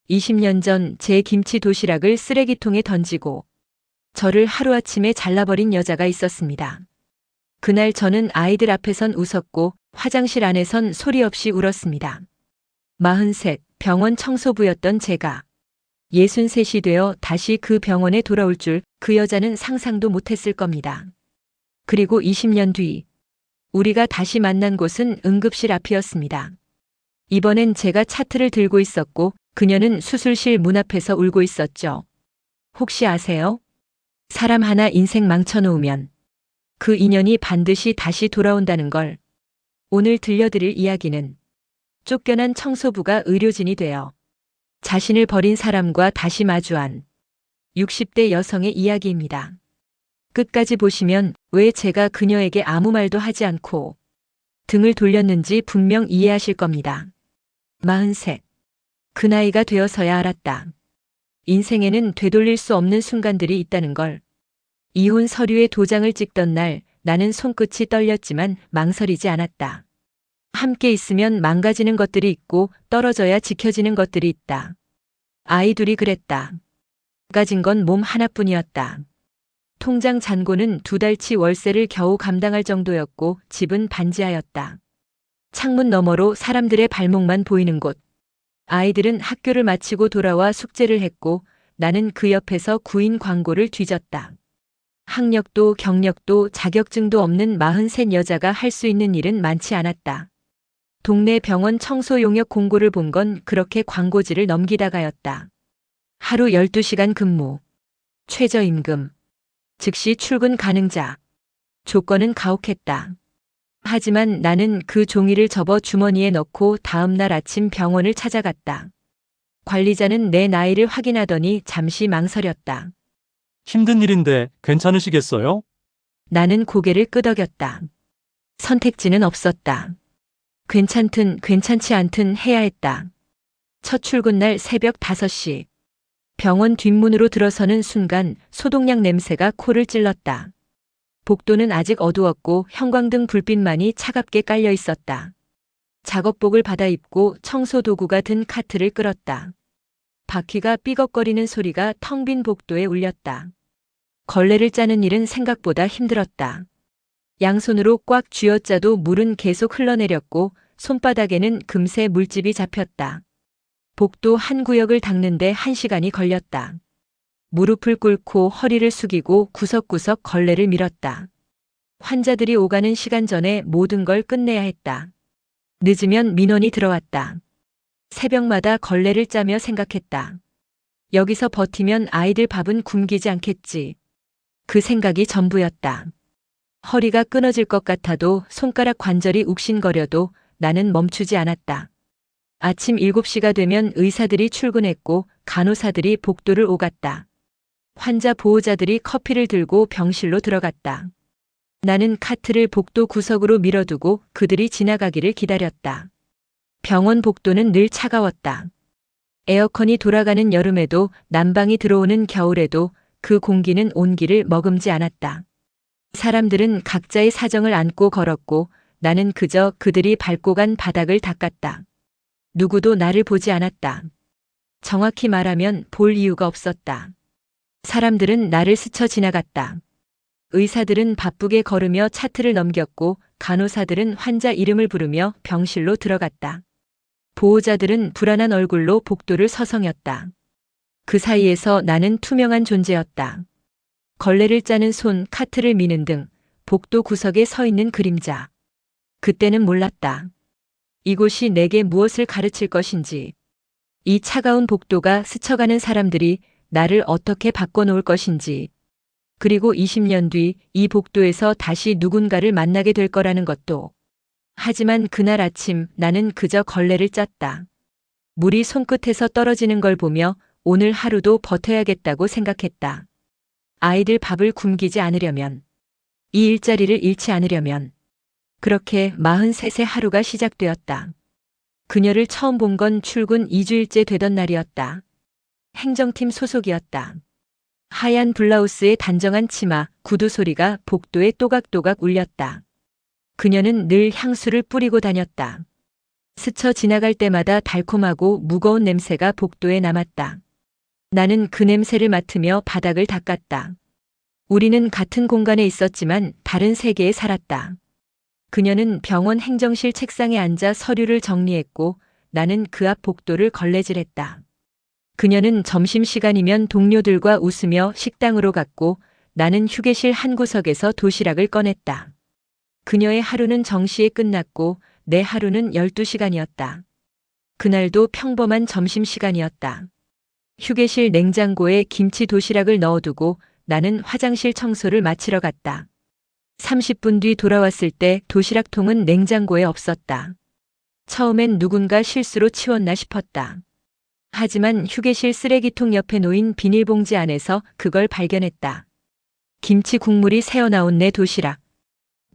20년 전 제 김치 도시락을 쓰레기통에 던지고 저를 하루아침에 잘라버린 여자가 있었습니다. 그날 저는 아이들 앞에선 웃었고 화장실 안에선 소리 없이 울었습니다. 43, 병원 청소부였던 제가 63이 되어 다시 그 병원에 돌아올 줄 그 여자는 상상도 못했을 겁니다. 그리고 20년 뒤 우리가 다시 만난 곳은 응급실 앞이었습니다. 이번엔 제가 차트를 들고 있었고 그녀는 수술실 문 앞에서 울고 있었죠. 혹시 아세요? 사람 하나 인생 망쳐놓으면 그 인연이 반드시 다시 돌아온다는 걸. 오늘 들려드릴 이야기는 쫓겨난 청소부가 의료진이 되어 자신을 버린 사람과 다시 마주한 60대 여성의 이야기입니다. 끝까지 보시면 왜 제가 그녀에게 아무 말도 하지 않고 등을 돌렸는지 분명 이해하실 겁니다. 43. 그 나이가 되어서야 알았다. 인생에는 되돌릴 수 없는 순간들이 있다는 걸. 이혼 서류에 도장을 찍던 날 나는 손끝이 떨렸지만 망설이지 않았다. 함께 있으면 망가지는 것들이 있고 떨어져야 지켜지는 것들이 있다. 아이 둘이 그랬다. 망가진 건 몸 하나뿐이었다. 통장 잔고는 2달치 월세를 겨우 감당할 정도였고 집은 반지하였다. 창문 너머로 사람들의 발목만 보이는 곳. 아이들은 학교를 마치고 돌아와 숙제를 했고 나는 그 옆에서 구인 광고를 뒤졌다. 학력도 경력도 자격증도 없는 43 여자가 할 수 있는 일은 많지 않았다. 동네 병원 청소 용역 공고를 본 건 그렇게 광고지를 넘기다가였다. 하루 12시간 근무, 최저임금, 즉시 출근 가능자. 조건은 가혹했다. 하지만 나는 그 종이를 접어 주머니에 넣고 다음 날 아침 병원을 찾아갔다. 관리자는 내 나이를 확인하더니 잠시 망설였다. 힘든 일인데 괜찮으시겠어요? 나는 고개를 끄덕였다. 선택지는 없었다. 괜찮든 괜찮지 않든 해야 했다. 첫 출근날 새벽 5시. 병원 뒷문으로 들어서는 순간 소독약 냄새가 코를 찔렀다. 복도는 아직 어두웠고 형광등 불빛만이 차갑게 깔려 있었다. 작업복을 받아입고 청소도구가 든 카트를 끌었다. 바퀴가 삐걱거리는 소리가 텅 빈 복도에 울렸다. 걸레를 짜는 일은 생각보다 힘들었다. 양손으로 꽉 쥐어짜도 물은 계속 흘러내렸고 손바닥에는 금세 물집이 잡혔다. 복도 한 구역을 닦는데 1시간이 걸렸다. 무릎을 꿇고 허리를 숙이고 구석구석 걸레를 밀었다. 환자들이 오가는 시간 전에 모든 걸 끝내야 했다. 늦으면 민원이 들어왔다. 새벽마다 걸레를 짜며 생각했다. 여기서 버티면 아이들 밥은 굶기지 않겠지. 그 생각이 전부였다. 허리가 끊어질 것 같아도 손가락 관절이 욱신거려도 나는 멈추지 않았다. 아침 7시가 되면 의사들이 출근했고 간호사들이 복도를 오갔다. 환자 보호자들이 커피를 들고 병실로 들어갔다. 나는 카트를 복도 구석으로 밀어두고 그들이 지나가기를 기다렸다. 병원 복도는 늘 차가웠다. 에어컨이 돌아가는 여름에도 난방이 들어오는 겨울에도 그 공기는 온기를 머금지 않았다. 사람들은 각자의 사정을 안고 걸었고 나는 그저 그들이 밟고 간 바닥을 닦았다. 누구도 나를 보지 않았다. 정확히 말하면 볼 이유가 없었다. 사람들은 나를 스쳐 지나갔다. 의사들은 바쁘게 걸으며 차트를 넘겼고 간호사들은 환자 이름을 부르며 병실로 들어갔다. 보호자들은 불안한 얼굴로 복도를 서성였다. 그 사이에서 나는 투명한 존재였다. 걸레를 짜는 손, 카트를 미는 등 복도 구석에 서 있는 그림자. 그때는 몰랐다. 이곳이 내게 무엇을 가르칠 것인지, 이 차가운 복도가 스쳐가는 사람들이 나를 어떻게 바꿔놓을 것인지, 그리고 20년 뒤 이 복도에서 다시 누군가를 만나게 될 거라는 것도. 하지만 그날 아침 나는 그저 걸레를 짰다. 물이 손끝에서 떨어지는 걸 보며 오늘 하루도 버텨야겠다고 생각했다. 아이들 밥을 굶기지 않으려면, 이 일자리를 잃지 않으려면. 그렇게 43세 하루가 시작되었다. 그녀를 처음 본 건 출근 2주일째 되던 날이었다. 행정팀 소속이었다. 하얀 블라우스에 단정한 치마, 구두 소리가 복도에 또각또각 울렸다. 그녀는 늘 향수를 뿌리고 다녔다. 스쳐 지나갈 때마다 달콤하고 무거운 냄새가 복도에 남았다. 나는 그 냄새를 맡으며 바닥을 닦았다. 우리는 같은 공간에 있었지만 다른 세계에 살았다. 그녀는 병원 행정실 책상에 앉아 서류를 정리했고 나는 그 앞 복도를 걸레질했다. 그녀는 점심시간이면 동료들과 웃으며 식당으로 갔고 나는 휴게실 한 구석에서 도시락을 꺼냈다. 그녀의 하루는 정시에 끝났고 내 하루는 12시간이었다. 그날도 평범한 점심시간이었다. 휴게실 냉장고에 김치 도시락을 넣어두고 나는 화장실 청소를 마치러 갔다. 30분 뒤 돌아왔을 때 도시락통은 냉장고에 없었다. 처음엔 누군가 실수로 치웠나 싶었다. 하지만 휴게실 쓰레기통 옆에 놓인 비닐봉지 안에서 그걸 발견했다. 김치 국물이 새어나온 내 도시락.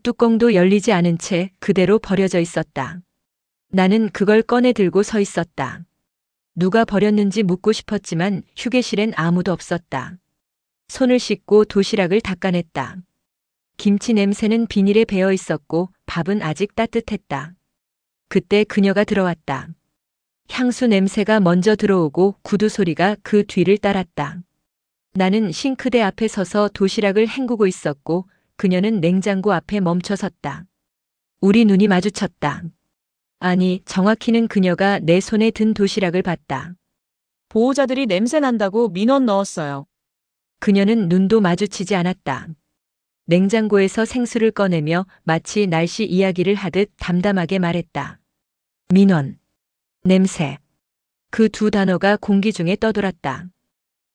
뚜껑도 열리지 않은 채 그대로 버려져 있었다. 나는 그걸 꺼내 들고 서 있었다. 누가 버렸는지 묻고 싶었지만 휴게실엔 아무도 없었다. 손을 씻고 도시락을 닦아냈다. 김치 냄새는 비닐에 배어 있었고 밥은 아직 따뜻했다. 그때 그녀가 들어왔다. 향수 냄새가 먼저 들어오고 구두 소리가 그 뒤를 따랐다. 나는 싱크대 앞에 서서 도시락을 헹구고 있었고 그녀는 냉장고 앞에 멈춰 섰다. 우리 눈이 마주쳤다. 아니, 정확히는 그녀가 내 손에 든 도시락을 봤다. 보호자들이 냄새 난다고 민원 넣었어요. 그녀는 눈도 마주치지 않았다. 냉장고에서 생수를 꺼내며 마치 날씨 이야기를 하듯 담담하게 말했다. 민원, 냄새. 그 두 단어가 공기 중에 떠돌았다.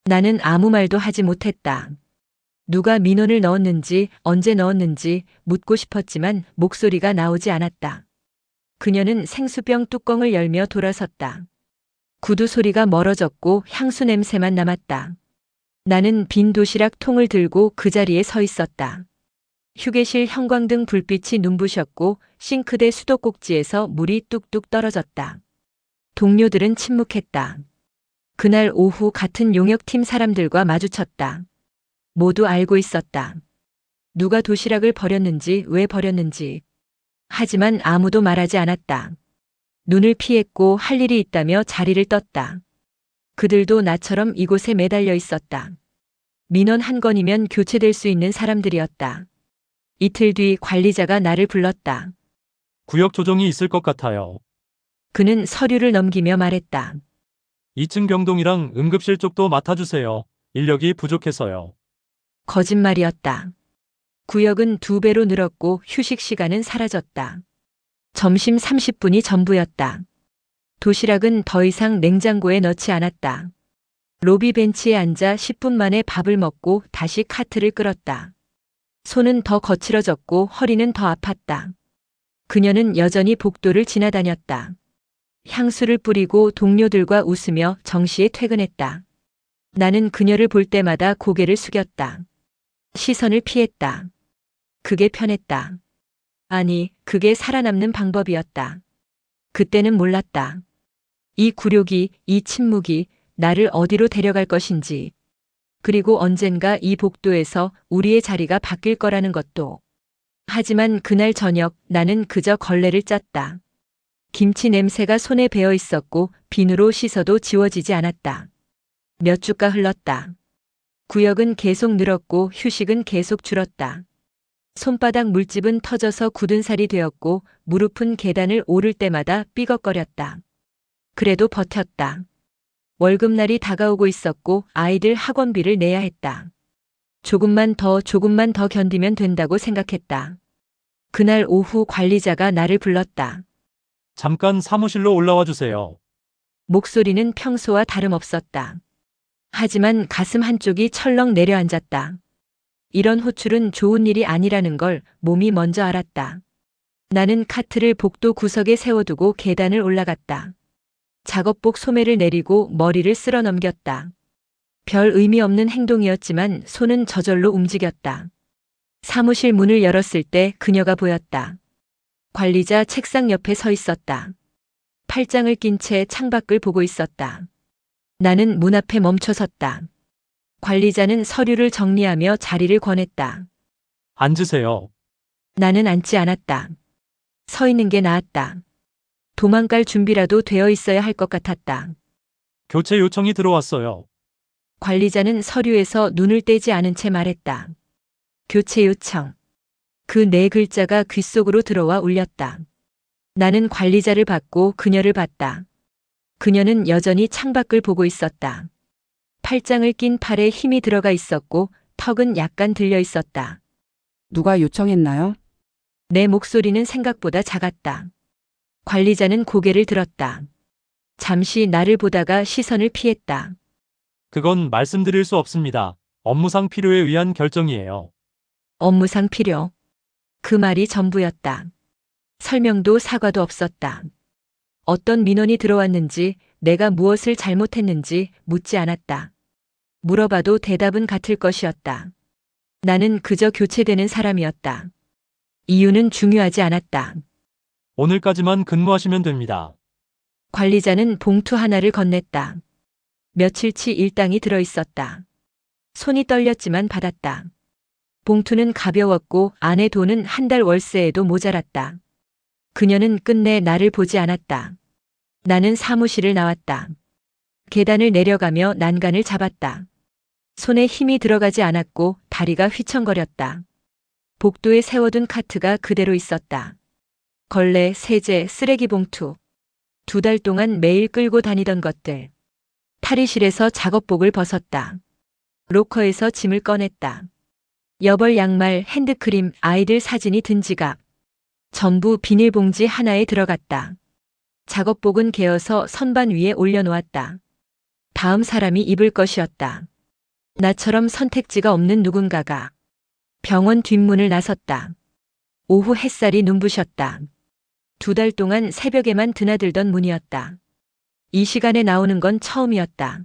나는 아무 말도 하지 못했다. 누가 민원을 넣었는지, 언제 넣었는지 묻고 싶었지만 목소리가 나오지 않았다. 그녀는 생수병 뚜껑을 열며 돌아섰다. 구두 소리가 멀어졌고 향수 냄새만 남았다. 나는 빈 도시락 통을 들고 그 자리에 서 있었다. 휴게실 형광등 불빛이 눈부셨고 싱크대 수도꼭지에서 물이 뚝뚝 떨어졌다. 동료들은 침묵했다. 그날 오후 같은 용역팀 사람들과 마주쳤다. 모두 알고 있었다. 누가 도시락을 버렸는지, 왜 버렸는지. 하지만 아무도 말하지 않았다. 눈을 피했고 할 일이 있다며 자리를 떴다. 그들도 나처럼 이곳에 매달려 있었다. 민원 한 건이면 교체될 수 있는 사람들이었다. 이틀 뒤 관리자가 나를 불렀다. 구역 조정이 있을 것 같아요. 그는 서류를 넘기며 말했다. 2층 병동이랑 응급실 쪽도 맡아주세요. 인력이 부족해서요. 거짓말이었다. 구역은 2배로 늘었고 휴식 시간은 사라졌다. 점심 30분이 전부였다. 도시락은 더 이상 냉장고에 넣지 않았다. 로비 벤치에 앉아 10분 만에 밥을 먹고 다시 카트를 끌었다. 손은 더 거칠어졌고 허리는 더 아팠다. 그녀는 여전히 복도를 지나다녔다. 향수를 뿌리고 동료들과 웃으며 정시에 퇴근했다. 나는 그녀를 볼 때마다 고개를 숙였다. 시선을 피했다. 그게 편했다. 아니, 그게 살아남는 방법이었다. 그때는 몰랐다. 이 굴욕이, 이 침묵이 나를 어디로 데려갈 것인지, 그리고 언젠가 이 복도에서 우리의 자리가 바뀔 거라는 것도. 하지만 그날 저녁 나는 그저 걸레를 짰다. 김치 냄새가 손에 배어 있었고 비누로 씻어도 지워지지 않았다. 몇 주가 흘렀다. 구역은 계속 늘었고 휴식은 계속 줄었다. 손바닥 물집은 터져서 굳은 살이 되었고 무릎은 계단을 오를 때마다 삐걱거렸다. 그래도 버텼다. 월급날이 다가오고 있었고 아이들 학원비를 내야 했다. 조금만 더 견디면 된다고 생각했다. 그날 오후 관리자가 나를 불렀다. 잠깐 사무실로 올라와 주세요. 목소리는 평소와 다름없었다. 하지만 가슴 한쪽이 철렁 내려앉았다. 이런 호출은 좋은 일이 아니라는 걸 몸이 먼저 알았다. 나는 카트를 복도 구석에 세워두고 계단을 올라갔다. 작업복 소매를 내리고 머리를 쓸어 넘겼다. 별 의미 없는 행동이었지만 손은 저절로 움직였다. 사무실 문을 열었을 때 그녀가 보였다. 관리자 책상 옆에 서 있었다. 팔짱을 낀 채 창밖을 보고 있었다. 나는 문 앞에 멈춰 섰다. 관리자는 서류를 정리하며 자리를 권했다. 앉으세요. 나는 앉지 않았다. 서 있는 게 나았다. 도망갈 준비라도 되어 있어야 할 것 같았다. 교체 요청이 들어왔어요. 관리자는 서류에서 눈을 떼지 않은 채 말했다. 교체 요청. 그 네 글자가 귓속으로 들어와 울렸다. 나는 관리자를 받고 그녀를 봤다. 그녀는 여전히 창밖을 보고 있었다. 팔짱을 낀 팔에 힘이 들어가 있었고 턱은 약간 들려 있었다. 누가 요청했나요? 내 목소리는 생각보다 작았다. 관리자는 고개를 들었다. 잠시 나를 보다가 시선을 피했다. 그건 말씀드릴 수 없습니다. 업무상 필요에 의한 결정이에요. 업무상 필요. 그 말이 전부였다. 설명도 사과도 없었다. 어떤 민원이 들어왔는지, 내가 무엇을 잘못했는지 묻지 않았다. 물어봐도 대답은 같을 것이었다. 나는 그저 교체되는 사람이었다. 이유는 중요하지 않았다. 오늘까지만 근무하시면 됩니다. 관리자는 봉투 하나를 건넸다. 며칠치 일당이 들어 있었다. 손이 떨렸지만 받았다. 봉투는 가벼웠고 안에 돈은 한 달 월세에도 모자랐다. 그녀는 끝내 나를 보지 않았다. 나는 사무실을 나왔다. 계단을 내려가며 난간을 잡았다. 손에 힘이 들어가지 않았고 다리가 휘청거렸다. 복도에 세워둔 카트가 그대로 있었다. 걸레, 세제, 쓰레기 봉투. 2달 동안 매일 끌고 다니던 것들. 탈의실에서 작업복을 벗었다. 로커에서 짐을 꺼냈다. 여벌 양말, 핸드크림, 아이들 사진이 든 지갑. 전부 비닐봉지 하나에 들어갔다. 작업복은 개어서 선반 위에 올려놓았다. 다음 사람이 입을 것이었다. 나처럼 선택지가 없는 누군가가 병원 뒷문을 나섰다. 오후 햇살이 눈부셨다. 2달 동안 새벽에만 드나들던 문이었다. 이 시간에 나오는 건 처음이었다.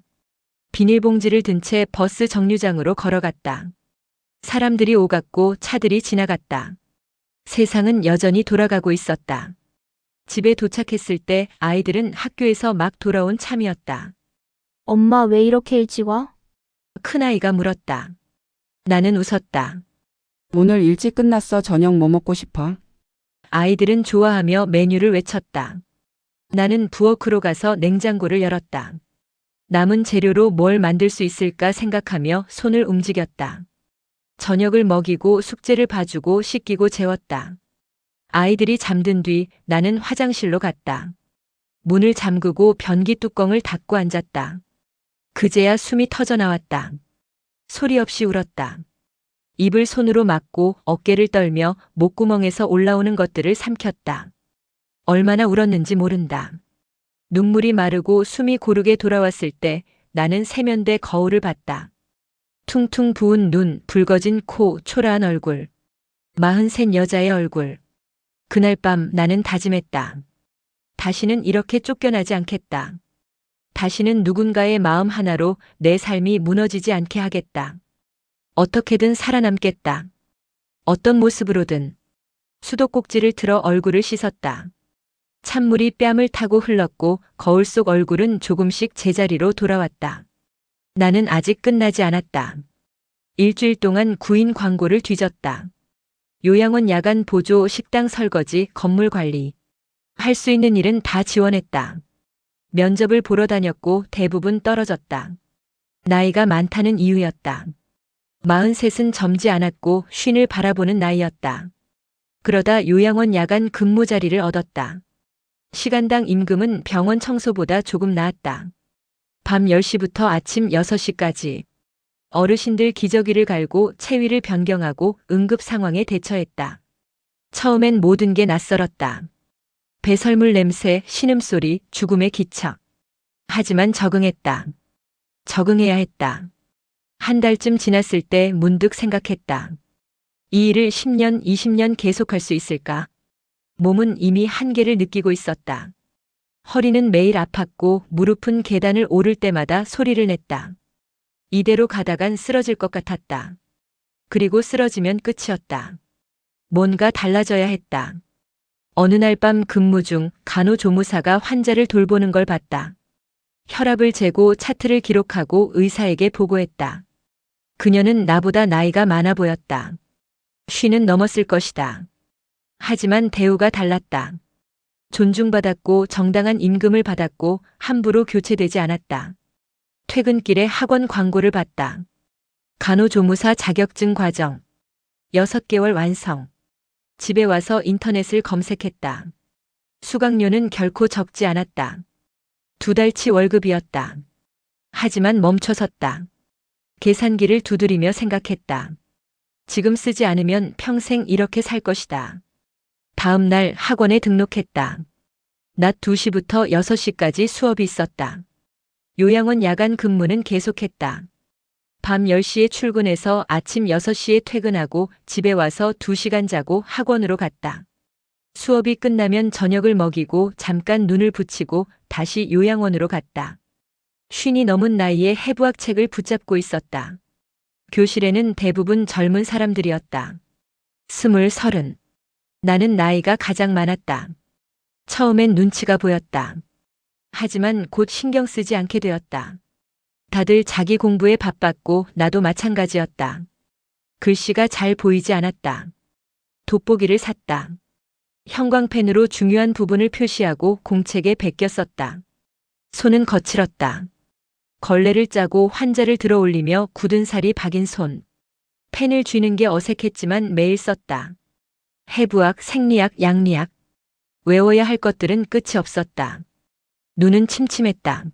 비닐봉지를 든 채 버스 정류장으로 걸어갔다. 사람들이 오갔고 차들이 지나갔다. 세상은 여전히 돌아가고 있었다. 집에 도착했을 때 아이들은 학교에서 막 돌아온 참이었다. 엄마 왜 이렇게 일찍 와? 큰아이가 물었다. 나는 웃었다. 오늘 일찍 끝났어. 저녁 뭐 먹고 싶어? 아이들은 좋아하며 메뉴를 외쳤다. 나는 부엌으로 가서 냉장고를 열었다. 남은 재료로 뭘 만들 수 있을까 생각하며 손을 움직였다. 저녁을 먹이고 숙제를 봐주고 씻기고 재웠다. 아이들이 잠든 뒤 나는 화장실로 갔다. 문을 잠그고 변기 뚜껑을 닫고 앉았다. 그제야 숨이 터져 나왔다. 소리 없이 울었다. 입을 손으로 막고 어깨를 떨며 목구멍에서 올라오는 것들을 삼켰다. 얼마나 울었는지 모른다. 눈물이 마르고 숨이 고르게 돌아왔을 때 나는 세면대 거울을 봤다. 퉁퉁 부은 눈, 붉어진 코, 초라한 얼굴. 43 여자의 얼굴. 그날 밤 나는 다짐했다. 다시는 이렇게 쫓겨나지 않겠다. 다시는 누군가의 마음 하나로 내 삶이 무너지지 않게 하겠다. 어떻게든 살아남겠다. 어떤 모습으로든. 수도꼭지를 틀어 얼굴을 씻었다. 찬물이 뺨을 타고 흘렀고 거울 속 얼굴은 조금씩 제자리로 돌아왔다. 나는 아직 끝나지 않았다. 일주일 동안 구인 광고를 뒤졌다. 요양원 야간 보조, 식당 설거지, 건물 관리. 할 수 있는 일은 다 지원했다. 면접을 보러 다녔고 대부분 떨어졌다. 나이가 많다는 이유였다. 43은 젊지 않았고 쉰을 바라보는 나이였다. 그러다 요양원 야간 근무 자리를 얻었다. 시간당 임금은 병원 청소보다 조금 나았다. 밤 10시부터 아침 6시까지. 어르신들 기저귀를 갈고 체위를 변경하고 응급 상황에 대처했다. 처음엔 모든 게 낯설었다. 배설물 냄새, 신음소리, 죽음의 기척. 하지만 적응했다. 적응해야 했다. 한 달쯤 지났을 때 문득 생각했다. 이 일을 10년, 20년 계속할 수 있을까? 몸은 이미 한계를 느끼고 있었다. 허리는 매일 아팠고 무릎은 계단을 오를 때마다 소리를 냈다. 이대로 가다간 쓰러질 것 같았다. 그리고 쓰러지면 끝이었다. 뭔가 달라져야 했다. 어느 날 밤 근무 중 간호조무사가 환자를 돌보는 걸 봤다. 혈압을 재고 차트를 기록하고 의사에게 보고했다. 그녀는 나보다 나이가 많아 보였다. 50는 넘었을 것이다. 하지만 대우가 달랐다. 존중받았고 정당한 임금을 받았고 함부로 교체되지 않았다. 퇴근길에 학원 광고를 봤다. 간호조무사 자격증 과정. 6개월 완성. 집에 와서 인터넷을 검색했다. 수강료는 결코 적지 않았다. 2달치 월급이었다. 하지만 멈춰섰다. 계산기를 두드리며 생각했다. 지금 쓰지 않으면 평생 이렇게 살 것이다. 다음 날 학원에 등록했다. 낮 2시부터 6시까지 수업이 있었다. 요양원 야간 근무는 계속했다. 밤 10시에 출근해서 아침 6시에 퇴근하고 집에 와서 2시간 자고 학원으로 갔다. 수업이 끝나면 저녁을 먹이고 잠깐 눈을 붙이고 다시 요양원으로 갔다. 50이 넘은 나이에 해부학 책을 붙잡고 있었다. 교실에는 대부분 젊은 사람들이었다. 20, 30. 나는 나이가 가장 많았다. 처음엔 눈치가 보였다. 하지만 곧 신경 쓰지 않게 되었다. 다들 자기 공부에 바빴고 나도 마찬가지였다. 글씨가 잘 보이지 않았다. 돋보기를 샀다. 형광펜으로 중요한 부분을 표시하고 공책에 베껴 썼다. 손은 거칠었다. 걸레를 짜고 환자를 들어 올리며 굳은 살이 박인 손. 펜을 쥐는 게 어색했지만 매일 썼다. 해부학, 생리학, 양리학. 외워야 할 것들은 끝이 없었다. 눈은 침침했다.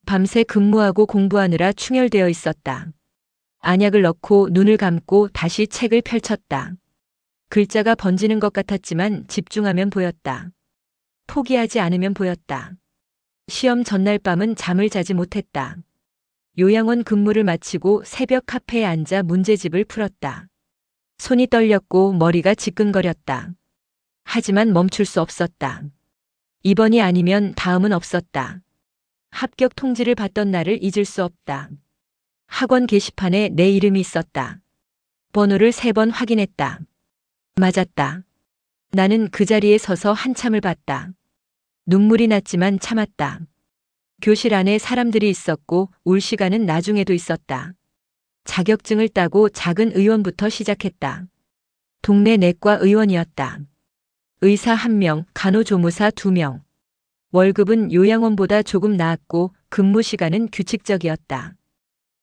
밤새 근무하고 공부하느라 충혈되어 있었다. 안약을 넣고 눈을 감고 다시 책을 펼쳤다. 글자가 번지는 것 같았지만 집중하면 보였다. 포기하지 않으면 보였다. 시험 전날 밤은 잠을 자지 못했다. 요양원 근무를 마치고 새벽 카페에 앉아 문제집을 풀었다. 손이 떨렸고 머리가 지끈거렸다. 하지만 멈출 수 없었다. 이번이 아니면 다음은 없었다. 합격 통지를 받던 날을 잊을 수 없다. 학원 게시판에 내 이름이 있었다. 번호를 3번 확인했다. 맞았다. 나는 그 자리에 서서 한참을 봤다. 눈물이 났지만 참았다. 교실 안에 사람들이 있었고 울 시간은 나중에도 있었다. 자격증을 따고 작은 의원부터 시작했다. 동네 내과 의원이었다. 의사 1명, 간호조무사 2명. 월급은 요양원보다 조금 나았고 근무 시간은 규칙적이었다.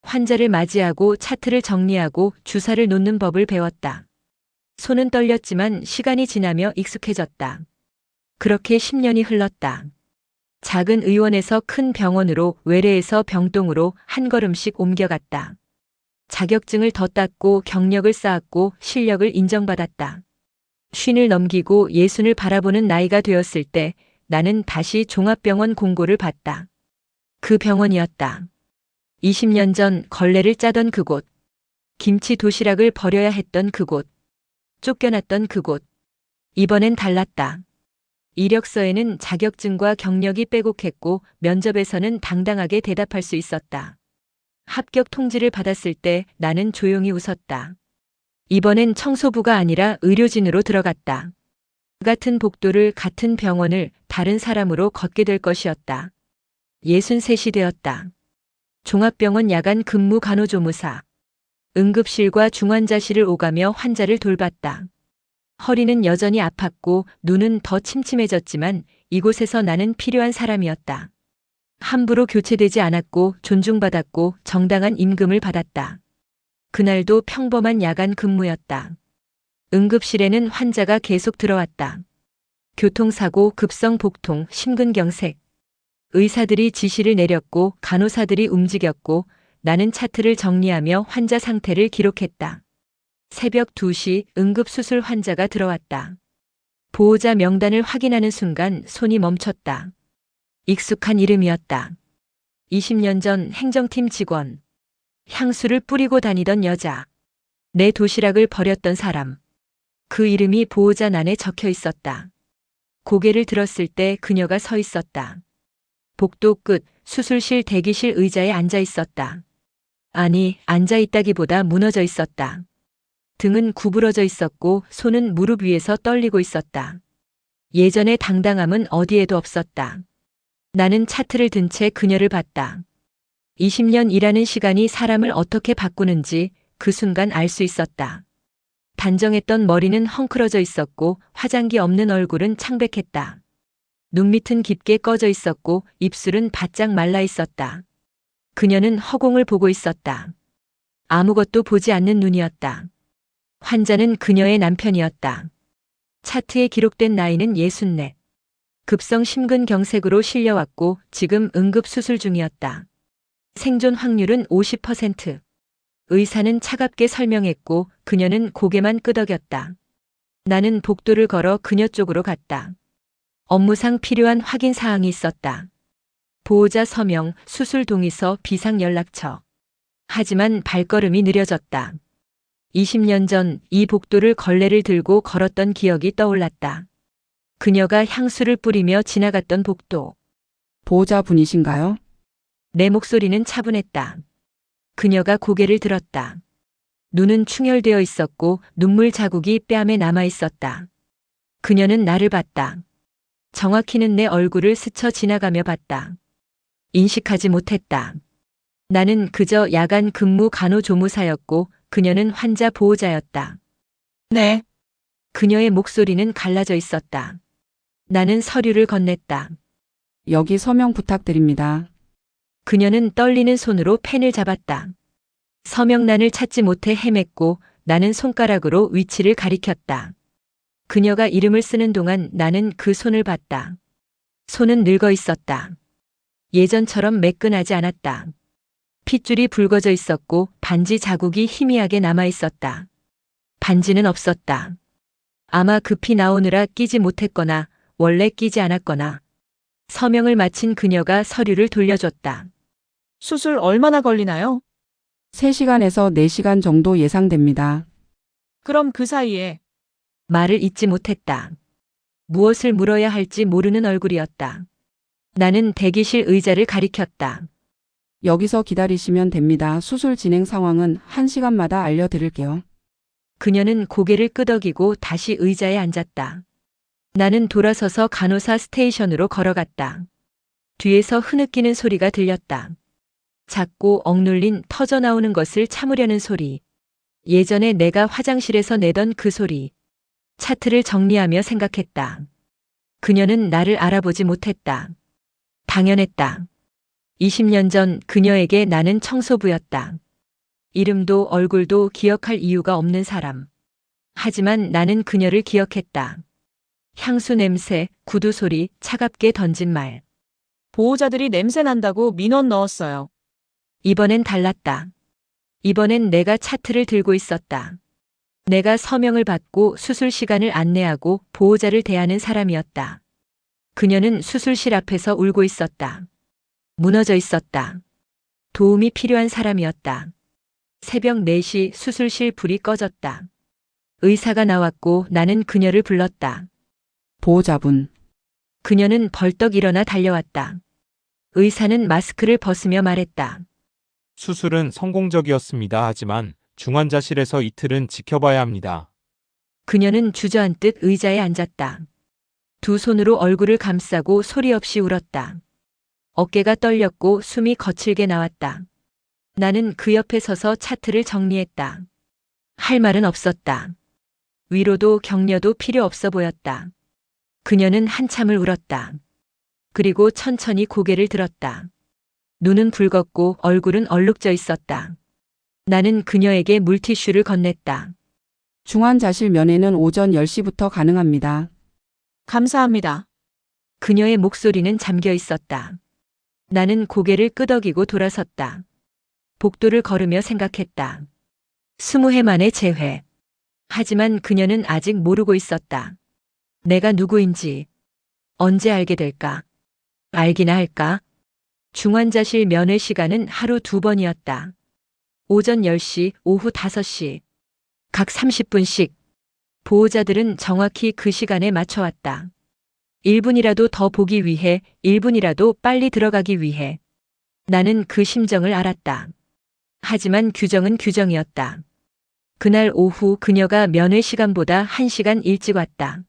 환자를 맞이하고 차트를 정리하고 주사를 놓는 법을 배웠다. 손은 떨렸지만 시간이 지나며 익숙해졌다. 그렇게 10년이 흘렀다. 작은 의원에서 큰 병원으로, 외래에서 병동으로 한 걸음씩 옮겨갔다. 자격증을 더 땄고 경력을 쌓았고 실력을 인정받았다. 50을 넘기고 60을 바라보는 나이가 되었을 때 나는 다시 종합병원 공고를 봤다. 그 병원이었다. 20년 전 걸레를 짜던 그곳. 김치 도시락을 버려야 했던 그곳. 쫓겨났던 그곳. 이번엔 달랐다. 이력서에는 자격증과 경력이 빼곡했고 면접에서는 당당하게 대답할 수 있었다. 합격 통지를 받았을 때 나는 조용히 웃었다. 이번엔 청소부가 아니라 의료진으로 들어갔다. 같은 복도를, 같은 병원을 다른 사람으로 걷게 될 것이었다. 63이 되었다. 종합병원 야간 근무 간호조무사. 응급실과 중환자실을 오가며 환자를 돌봤다. 허리는 여전히 아팠고 눈은 더 침침해졌지만 이곳에서 나는 필요한 사람이었다. 함부로 교체되지 않았고 존중받았고 정당한 임금을 받았다. 그날도 평범한 야간 근무였다. 응급실에는 환자가 계속 들어왔다. 교통사고, 급성 복통, 심근경색. 의사들이 지시를 내렸고 간호사들이 움직였고 나는 차트를 정리하며 환자 상태를 기록했다. 새벽 2시 응급수술 환자가 들어왔다. 보호자 명단을 확인하는 순간 손이 멈췄다. 익숙한 이름이었다. 20년 전 행정팀 직원. 향수를 뿌리고 다니던 여자. 내 도시락을 버렸던 사람. 그 이름이 보호자란에 적혀 있었다. 고개를 들었을 때 그녀가 서 있었다. 복도 끝 수술실 대기실 의자에 앉아 있었다. 아니, 앉아 있다기보다 무너져 있었다. 등은 구부러져 있었고 손은 무릎 위에서 떨리고 있었다. 예전의 당당함은 어디에도 없었다. 나는 차트를 든 채 그녀를 봤다. 20년 일하는 시간이 사람을 어떻게 바꾸는지 그 순간 알 수 있었다. 단정했던 머리는 헝클어져 있었고 화장기 없는 얼굴은 창백했다. 눈밑은 깊게 꺼져 있었고 입술은 바짝 말라 있었다. 그녀는 허공을 보고 있었다. 아무것도 보지 않는 눈이었다. 환자는 그녀의 남편이었다. 차트에 기록된 나이는 64. 급성 심근경색으로 실려왔고 지금 응급수술 중이었다. 생존 확률은 50%. 의사는 차갑게 설명했고 그녀는 고개만 끄덕였다. 나는 복도를 걸어 그녀 쪽으로 갔다. 업무상 필요한 확인 사항이 있었다. 보호자 서명, 수술 동의서, 비상 연락처. 하지만 발걸음이 느려졌다. 20년 전 이 복도를 걸레를 들고 걸었던 기억이 떠올랐다. 그녀가 향수를 뿌리며 지나갔던 복도. 보호자분이신가요? 내 목소리는 차분했다. 그녀가 고개를 들었다. 눈은 충혈되어 있었고 눈물 자국이 뺨에 남아 있었다. 그녀는 나를 봤다. 정확히는 내 얼굴을 스쳐 지나가며 봤다. 인식하지 못했다. 나는 그저 야간 근무 간호조무사였고 그녀는 환자 보호자였다. 네. 그녀의 목소리는 갈라져 있었다. 나는 서류를 건넸다. 여기 서명 부탁드립니다. 그녀는 떨리는 손으로 펜을 잡았다. 서명란을 찾지 못해 헤맸고 나는 손가락으로 위치를 가리켰다. 그녀가 이름을 쓰는 동안 나는 그 손을 봤다. 손은 늙어 있었다. 예전처럼 매끈하지 않았다. 핏줄이 붉어져 있었고 반지 자국이 희미하게 남아 있었다. 반지는 없었다. 아마 급히 나오느라 끼지 못했거나 원래 끼지 않았거나. 서명을 마친 그녀가 서류를 돌려줬다. 수술 얼마나 걸리나요? 3시간에서 4시간 정도 예상됩니다. 그럼 그 사이에 말을 잇지 못했다. 무엇을 물어야 할지 모르는 얼굴이었다. 나는 대기실 의자를 가리켰다. 여기서 기다리시면 됩니다. 수술 진행 상황은 1시간마다 알려드릴게요. 그녀는 고개를 끄덕이고 다시 의자에 앉았다. 나는 돌아서서 간호사 스테이션으로 걸어갔다. 뒤에서 흐느끼는 소리가 들렸다. 작고 억눌린 터져나오는 것을 참으려는 소리. 예전에 내가 화장실에서 내던 그 소리. 차트를 정리하며 생각했다. 그녀는 나를 알아보지 못했다. 당연했다. 20년 전 그녀에게 나는 청소부였다. 이름도 얼굴도 기억할 이유가 없는 사람. 하지만 나는 그녀를 기억했다. 향수 냄새, 구두 소리, 차갑게 던진 말. 보호자들이 냄새 난다고 민원 넣었어요. 이번엔 달랐다. 이번엔 내가 차트를 들고 있었다. 내가 서명을 받고 수술 시간을 안내하고 보호자를 대하는 사람이었다. 그녀는 수술실 앞에서 울고 있었다. 무너져 있었다. 도움이 필요한 사람이었다. 새벽 4시 수술실 불이 꺼졌다. 의사가 나왔고 나는 그녀를 불렀다. 보호자분. 그녀는 벌떡 일어나 달려왔다. 의사는 마스크를 벗으며 말했다. 수술은 성공적이었습니다. 하지만 중환자실에서 이틀은 지켜봐야 합니다. 그녀는 주저앉듯 의자에 앉았다. 두 손으로 얼굴을 감싸고 소리 없이 울었다. 어깨가 떨렸고 숨이 거칠게 나왔다. 나는 그 옆에 서서 차트를 정리했다. 할 말은 없었다. 위로도 격려도 필요 없어 보였다. 그녀는 한참을 울었다. 그리고 천천히 고개를 들었다. 눈은 붉었고 얼굴은 얼룩져 있었다. 나는 그녀에게 물티슈를 건넸다. 중환자실 면회는 오전 10시부터 가능합니다. 감사합니다. 그녀의 목소리는 잠겨 있었다. 나는 고개를 끄덕이고 돌아섰다. 복도를 걸으며 생각했다. 20해 만의 재회. 하지만 그녀는 아직 모르고 있었다. 내가 누구인지. 언제 알게 될까? 알기나 할까? 중환자실 면회 시간은 하루 2번이었다. 오전 10시, 오후 5시. 각 30분씩. 보호자들은 정확히 그 시간에 맞춰왔다. 1분이라도 더 보기 위해, 1분이라도 빨리 들어가기 위해. 나는 그 심정을 알았다. 하지만 규정은 규정이었다. 그날 오후 그녀가 면회 시간보다 1시간 일찍 왔다.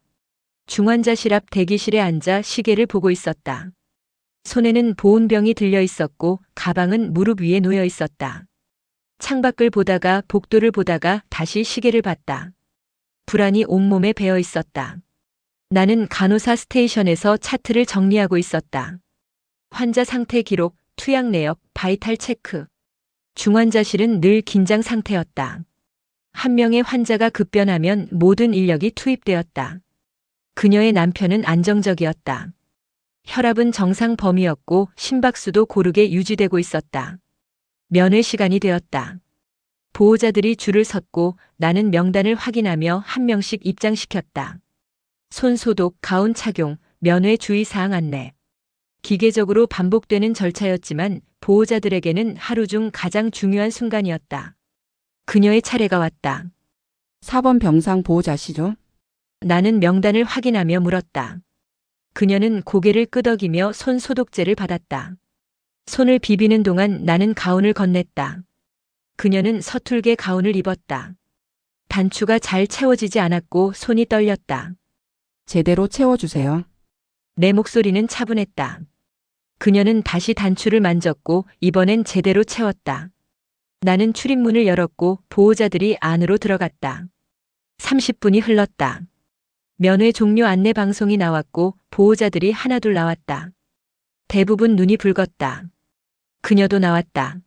중환자실 앞 대기실에 앉아 시계를 보고 있었다. 손에는 보온병이 들려 있었고 가방은 무릎 위에 놓여 있었다. 창밖을 보다가 복도를 보다가 다시 시계를 봤다. 불안이 온몸에 배어 있었다. 나는 간호사 스테이션에서 차트를 정리하고 있었다. 환자 상태 기록, 투약 내역, 바이탈 체크. 중환자실은 늘 긴장 상태였다. 한 명의 환자가 급변하면 모든 인력이 투입되었다. 그녀의 남편은 안정적이었다. 혈압은 정상 범위였고 심박수도 고르게 유지되고 있었다. 면회 시간이 되었다. 보호자들이 줄을 섰고 나는 명단을 확인하며 한 명씩 입장시켰다. 손 소독, 가운 착용, 면회 주의사항 안내. 기계적으로 반복되는 절차였지만 보호자들에게는 하루 중 가장 중요한 순간이었다. 그녀의 차례가 왔다. 4번 병상 보호자시죠? 나는 명단을 확인하며 물었다. 그녀는 고개를 끄덕이며 손 소독제를 받았다. 손을 비비는 동안 나는 가운을 건넸다. 그녀는 서툴게 가운을 입었다. 단추가 잘 채워지지 않았고 손이 떨렸다. 제대로 채워주세요. 내 목소리는 차분했다. 그녀는 다시 단추를 만졌고 이번엔 제대로 채웠다. 나는 출입문을 열었고 보호자들이 안으로 들어갔다. 30분이 흘렀다. 면회 종료 안내 방송이 나왔고 보호자들이 하나둘 나왔다. 대부분 눈이 붉었다. 그녀도 나왔다.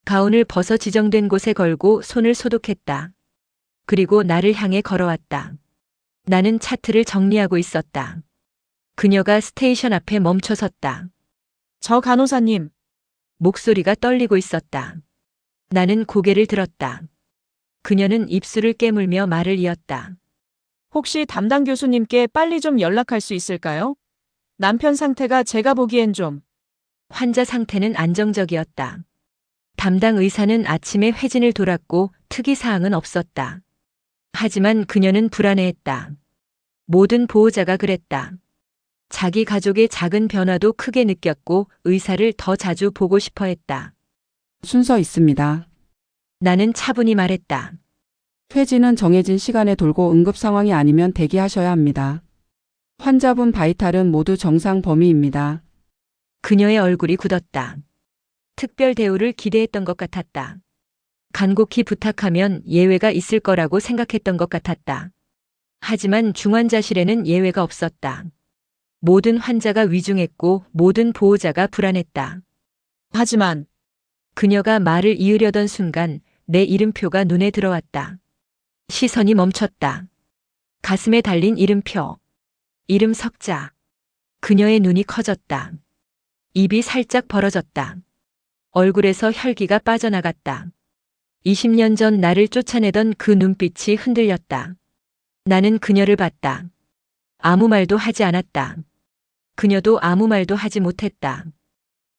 가운을 벗어 지정된 곳에 걸고 손을 소독했다. 그리고 나를 향해 걸어왔다. 나는 차트를 정리하고 있었다. 그녀가 스테이션 앞에 멈춰 섰다. 저 간호사님, 목소리가 떨리고 있었다. 나는 고개를 들었다. 그녀는 입술을 깨물며 말을 이었다. 혹시 담당 교수님께 빨리 좀 연락할 수 있을까요? 남편 상태가 제가 보기엔 좀. 환자 상태는 안정적이었다. 담당 의사는 아침에 회진을 돌았고 특이사항은 없었다. 하지만 그녀는 불안해했다. 모든 보호자가 그랬다. 자기 가족의 작은 변화도 크게 느꼈고 의사를 더 자주 보고 싶어 했다. 순서 있습니다. 나는 차분히 말했다. 회진은 정해진 시간에 돌고 응급 상황이 아니면 대기하셔야 합니다. 환자분 바이탈은 모두 정상 범위입니다. 그녀의 얼굴이 굳었다. 특별 대우를 기대했던 것 같았다. 간곡히 부탁하면 예외가 있을 거라고 생각했던 것 같았다. 하지만 중환자실에는 예외가 없었다. 모든 환자가 위중했고 모든 보호자가 불안했다. 하지만 그녀가 말을 이으려던 순간 내 이름표가 눈에 들어왔다. 시선이 멈췄다. 가슴에 달린 이름표. 이름 석자. 그녀의 눈이 커졌다. 입이 살짝 벌어졌다. 얼굴에서 혈기가 빠져나갔다. 20년 전 나를 쫓아내던 그 눈빛이 흔들렸다. 나는 그녀를 봤다. 아무 말도 하지 않았다. 그녀도 아무 말도 하지 못했다.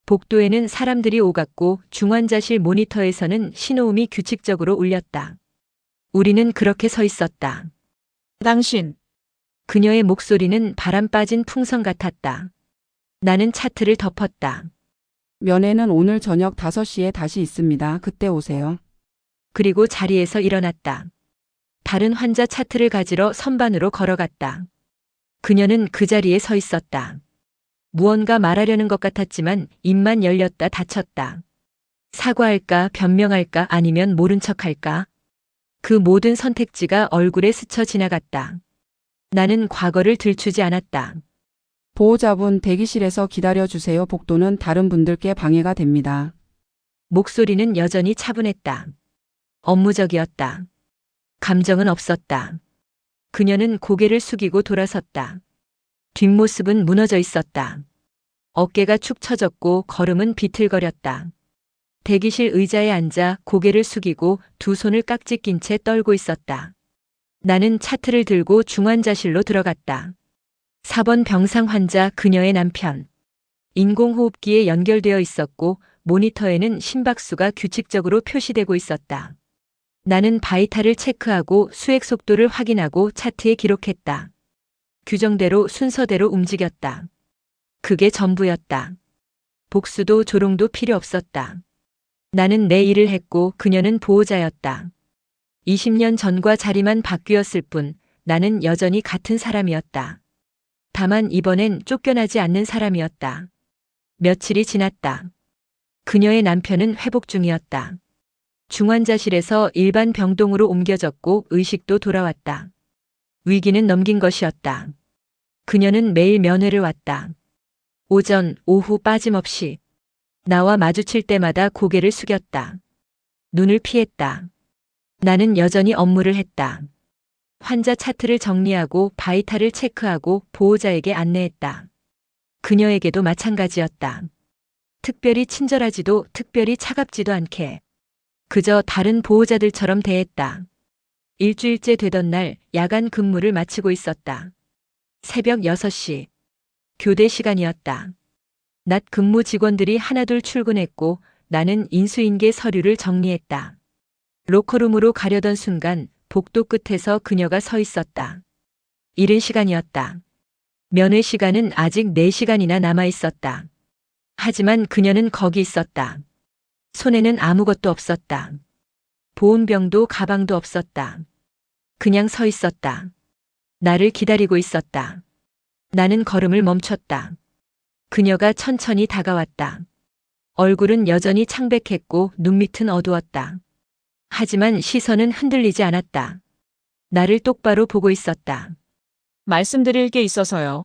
복도에는 사람들이 오갔고 중환자실 모니터에서는 신호음이 규칙적으로 울렸다. 우리는 그렇게 서 있었다. 당신, 그녀의 목소리는 바람 빠진 풍선 같았다. 나는 차트를 덮었다. 면회는 오늘 저녁 5시에 다시 있습니다. 그때 오세요. 그리고 자리에서 일어났다. 다른 환자 차트를 가지러 선반으로 걸어갔다. 그녀는 그 자리에 서 있었다. 무언가 말하려는 것 같았지만 입만 열렸다 닫혔다. 사과할까, 변명할까, 아니면 모른 척할까? 그 모든 선택지가 얼굴에 스쳐 지나갔다. 나는 과거를 들추지 않았다. 보호자분 대기실에서 기다려주세요. 복도는 다른 분들께 방해가 됩니다. 목소리는 여전히 차분했다. 업무적이었다. 감정은 없었다. 그녀는 고개를 숙이고 돌아섰다. 뒷모습은 무너져 있었다. 어깨가 축 처졌고 걸음은 비틀거렸다. 대기실 의자에 앉아 고개를 숙이고 두 손을 깍지 낀 채 떨고 있었다. 나는 차트를 들고 중환자실로 들어갔다. 4번 병상 환자 그녀의 남편. 인공호흡기에 연결되어 있었고 모니터에는 심박수가 규칙적으로 표시되고 있었다. 나는 바이탈을 체크하고 수액 속도를 확인하고 차트에 기록했다. 규정대로 순서대로 움직였다. 그게 전부였다. 복수도 조롱도 필요 없었다. 나는 내 일을 했고 그녀는 보호자였다. 20년 전과 자리만 바뀌었을 뿐 나는 여전히 같은 사람이었다. 다만 이번엔 쫓겨나지 않는 사람이었다. 며칠이 지났다. 그녀의 남편은 회복 중이었다. 중환자실에서 일반 병동으로 옮겨졌고 의식도 돌아왔다. 위기는 넘긴 것이었다. 그녀는 매일 면회를 왔다. 오전, 오후 빠짐없이. 나와 마주칠 때마다 고개를 숙였다. 눈을 피했다. 나는 여전히 업무를 했다. 환자 차트를 정리하고 바이탈을 체크하고 보호자에게 안내했다. 그녀에게도 마찬가지였다. 특별히 친절하지도 특별히 차갑지도 않게. 그저 다른 보호자들처럼 대했다. 일주일째 되던 날 야간 근무를 마치고 있었다. 새벽 6시. 교대 시간이었다. 낮 근무 직원들이 하나둘 출근했고 나는 인수인계 서류를 정리했다. 로커룸으로 가려던 순간 복도 끝에서 그녀가 서 있었다. 이른 시간이었다. 면회 시간은 아직 4시간이나 남아 있었다. 하지만 그녀는 거기 있었다. 손에는 아무것도 없었다. 보온병도 가방도 없었다. 그냥 서 있었다. 나를 기다리고 있었다. 나는 걸음을 멈췄다. 그녀가 천천히 다가왔다. 얼굴은 여전히 창백했고 눈밑은 어두웠다. 하지만 시선은 흔들리지 않았다. 나를 똑바로 보고 있었다. 말씀드릴 게 있어서요.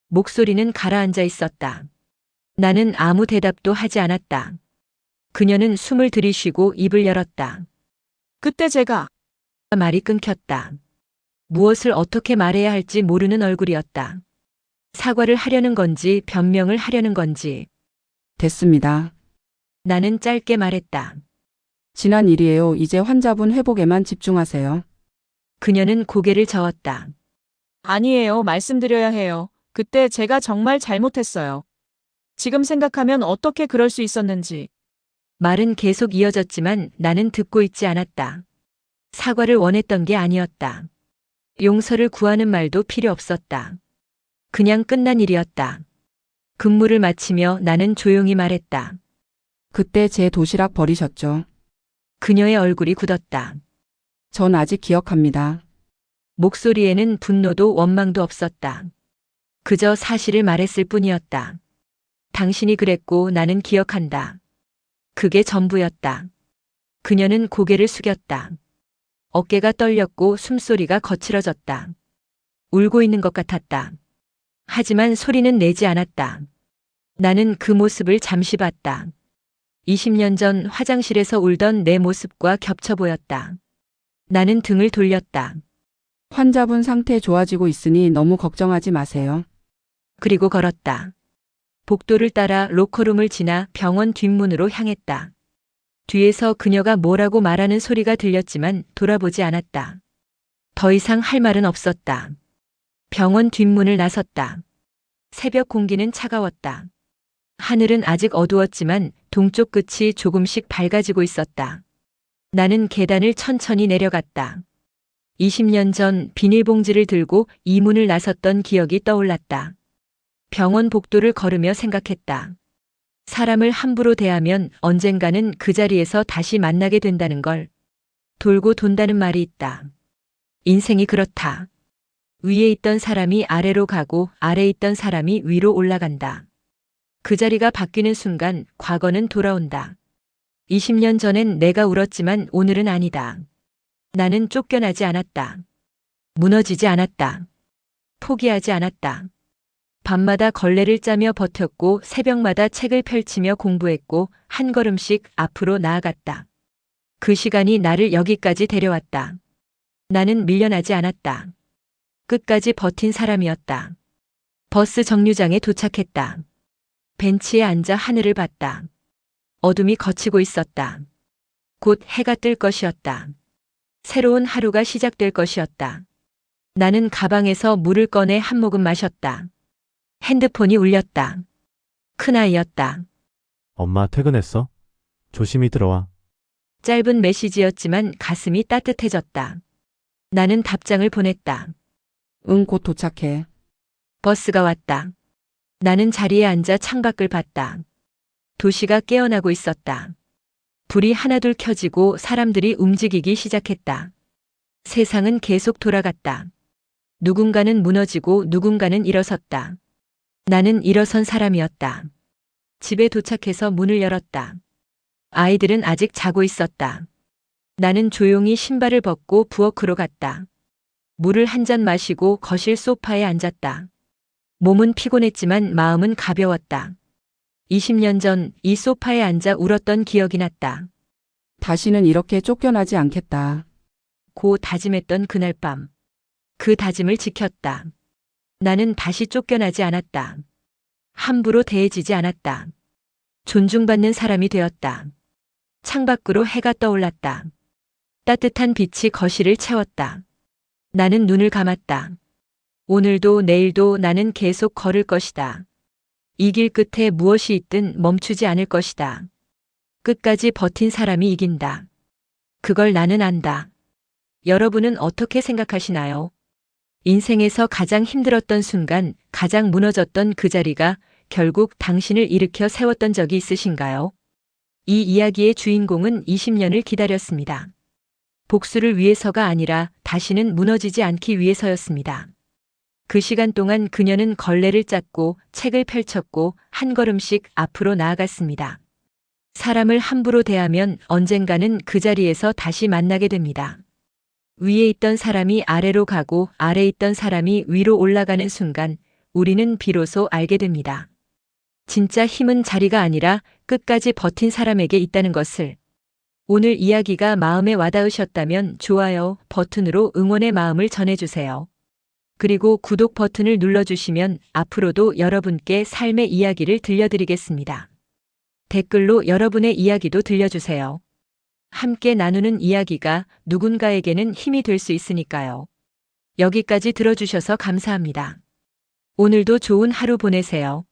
목소리는 가라앉아 있었다. 나는 아무 대답도 하지 않았다. 그녀는 숨을 들이쉬고 입을 열었다. 그때 제가 말이 끊겼다. 무엇을 어떻게 말해야 할지 모르는 얼굴이었다. 사과를 하려는 건지 변명을 하려는 건지. 됐습니다. 나는 짧게 말했다. 지난 일이에요. 이제 환자분 회복에만 집중하세요. 그녀는 고개를 저었다. 아니에요. 말씀드려야 해요. 그때 제가 정말 잘못했어요. 지금 생각하면 어떻게 그럴 수 있었는지. 말은 계속 이어졌지만 나는 듣고 있지 않았다. 사과를 원했던 게 아니었다. 용서를 구하는 말도 필요 없었다. 그냥 끝난 일이었다. 근무를 마치며 나는 조용히 말했다. 그때 제 도시락 버리셨죠? 그녀의 얼굴이 굳었다. 전 아직 기억합니다. 목소리에는 분노도 원망도 없었다. 그저 사실을 말했을 뿐이었다. 당신이 그랬고 나는 기억한다. 그게 전부였다. 그녀는 고개를 숙였다. 어깨가 떨렸고 숨소리가 거칠어졌다. 울고 있는 것 같았다. 하지만 소리는 내지 않았다. 나는 그 모습을 잠시 봤다. 20년 전 화장실에서 울던 내 모습과 겹쳐 보였다. 나는 등을 돌렸다. 환자분 상태 좋아지고 있으니 너무 걱정하지 마세요. 그리고 걸었다. 복도를 따라 로커룸을 지나 병원 뒷문으로 향했다. 뒤에서 그녀가 뭐라고 말하는 소리가 들렸지만 돌아보지 않았다. 더 이상 할 말은 없었다. 병원 뒷문을 나섰다. 새벽 공기는 차가웠다. 하늘은 아직 어두웠지만 동쪽 끝이 조금씩 밝아지고 있었다. 나는 계단을 천천히 내려갔다. 20년 전 비닐봉지를 들고 이 문을 나섰던 기억이 떠올랐다. 병원 복도를 걸으며 생각했다. 사람을 함부로 대하면 언젠가는 그 자리에서 다시 만나게 된다는 걸. 돌고 돈다는 말이 있다. 인생이 그렇다. 위에 있던 사람이 아래로 가고 아래에 있던 사람이 위로 올라간다. 그 자리가 바뀌는 순간 과거는 돌아온다. 20년 전엔 내가 울었지만 오늘은 아니다. 나는 쫓겨나지 않았다. 무너지지 않았다. 포기하지 않았다. 밤마다 걸레를 짜며 버텼고 새벽마다 책을 펼치며 공부했고 한 걸음씩 앞으로 나아갔다. 그 시간이 나를 여기까지 데려왔다. 나는 밀려나지 않았다. 끝까지 버틴 사람이었다. 버스 정류장에 도착했다. 벤치에 앉아 하늘을 봤다. 어둠이 걷히고 있었다. 곧 해가 뜰 것이었다. 새로운 하루가 시작될 것이었다. 나는 가방에서 물을 꺼내 한 모금 마셨다. 핸드폰이 울렸다. 큰아이였다. 엄마 퇴근했어? 조심히 들어와. 짧은 메시지였지만 가슴이 따뜻해졌다. 나는 답장을 보냈다. 응, 곧 도착해. 버스가 왔다. 나는 자리에 앉아 창밖을 봤다. 도시가 깨어나고 있었다. 불이 하나둘 켜지고 사람들이 움직이기 시작했다. 세상은 계속 돌아갔다. 누군가는 무너지고 누군가는 일어섰다. 나는 일어선 사람이었다. 집에 도착해서 문을 열었다. 아이들은 아직 자고 있었다. 나는 조용히 신발을 벗고 부엌으로 갔다. 물을 한 잔 마시고 거실 소파에 앉았다. 몸은 피곤했지만 마음은 가벼웠다. 20년 전 이 소파에 앉아 울었던 기억이 났다. 다시는 이렇게 쫓겨나지 않겠다. 고 다짐했던 그날 밤. 그 다짐을 지켰다. 나는 다시 쫓겨나지 않았다. 함부로 대해지지 않았다. 존중받는 사람이 되었다. 창밖으로 해가 떠올랐다. 따뜻한 빛이 거실을 채웠다. 나는 눈을 감았다. 오늘도 내일도 나는 계속 걸을 것이다. 이 길 끝에 무엇이 있든 멈추지 않을 것이다. 끝까지 버틴 사람이 이긴다. 그걸 나는 안다. 여러분은 어떻게 생각하시나요? 인생에서 가장 힘들었던 순간, 가장 무너졌던 그 자리가 결국 당신을 일으켜 세웠던 적이 있으신가요? 이 이야기의 주인공은 20년을 기다렸습니다. 복수를 위해서가 아니라 다시는 무너지지 않기 위해서였습니다. 그 시간 동안 그녀는 걸레를 짰고 책을 펼쳤고 한 걸음씩 앞으로 나아갔습니다. 사람을 함부로 대하면 언젠가는 그 자리에서 다시 만나게 됩니다. 위에 있던 사람이 아래로 가고 아래 있던 사람이 위로 올라가는 순간 우리는 비로소 알게 됩니다. 진짜 힘은 자리가 아니라 끝까지 버틴 사람에게 있다는 것을. 오늘 이야기가 마음에 와닿으셨다면 좋아요 버튼으로 응원의 마음을 전해주세요. 그리고 구독 버튼을 눌러주시면 앞으로도 여러분께 삶의 이야기를 들려드리겠습니다. 댓글로 여러분의 이야기도 들려주세요. 함께 나누는 이야기가 누군가에게는 힘이 될 수 있으니까요. 여기까지 들어주셔서 감사합니다. 오늘도 좋은 하루 보내세요.